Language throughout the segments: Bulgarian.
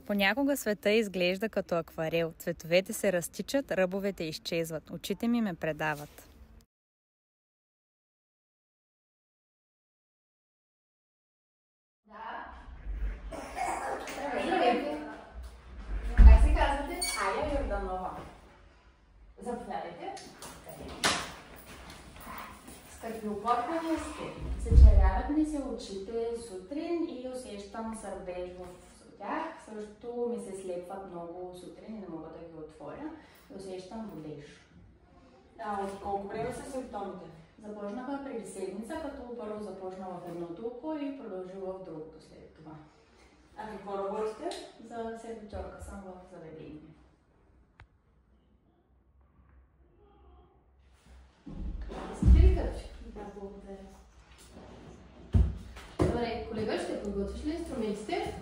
Понякога света изглежда като акварел. Цветовете се разтичат, ръбовете изчезват. Очите ми ме предават. Да. Здравейте. Как се казвате? Ая Йорданова. Заповядайте. С какви оплаквания сте? Зачеряват ми се очите сутрин и усещам сърбеж в тях. Също ми се слепват много сутрин и не мога да ги отворя. И усещам водеж. От колко време са симптомите? Започнаха преди седмица, като първо започна в едното око и продължи в другото след това. А какво работите? За сервичорка съм в заведение. Искате ли кърпи? Да, благодаря. Добре, колега, ще подготвиш ли инструментите?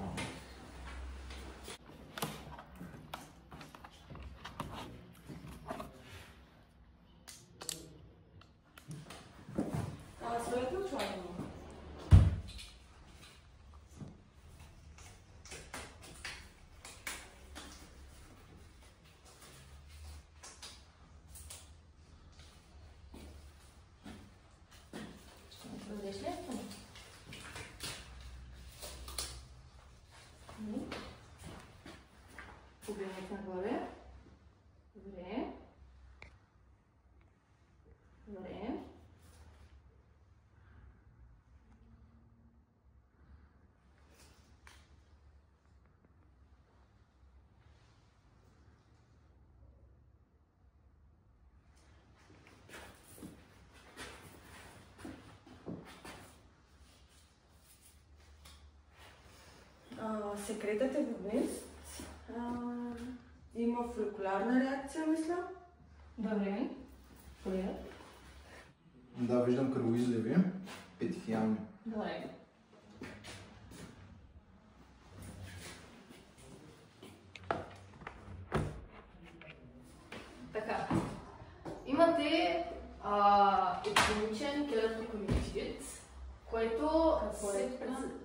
Своето чуване. Продължиш ли? Погледнете нагоре. Добре. Добре. Секретът е вниз. Има фоликулярна реакция, мисля. Добре. Колега? Да, виждам кръвоизливи, петихиални. Добре. Така. Имате епидемичен кератоконъюнктивит, което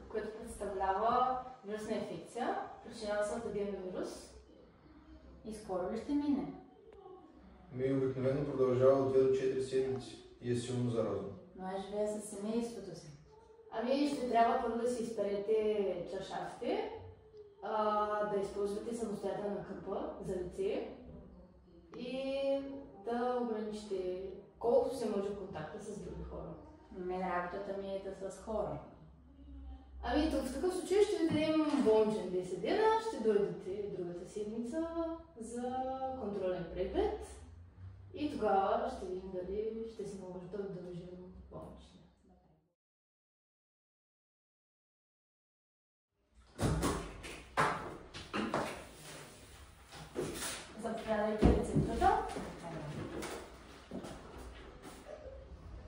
представлява вирусна инфекция, причинява се от аденовирус. И скоро ли ще мине? Обикновено продължава от 2 до 4 седмици и е силно заразно. Но аз живея със семейството си. Ами ще трябва първо да си изперете чаршафите, да използвате самостоятелна къпа за лице и да ограничите колкото се може контакта с други хора. Мен работата ми е да с хора. Ами тук в такъв случай ще ви дадем болничен 10 дена, ще дойдете другата седмица за контролен преглед и тогава ще видим дали ще се може да удължим болничния. Заповядайте рецептата.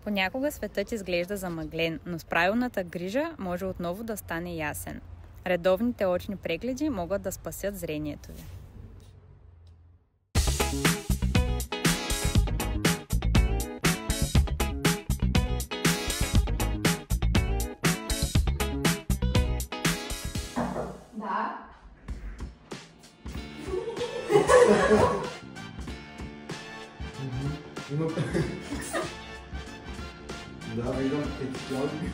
Понякога светът изглежда замъглен, но с правилната грижа може отново да стане ясен. Редовните очни прегледи могат да спасят зрението ви. Да. Да, виждам петихиални.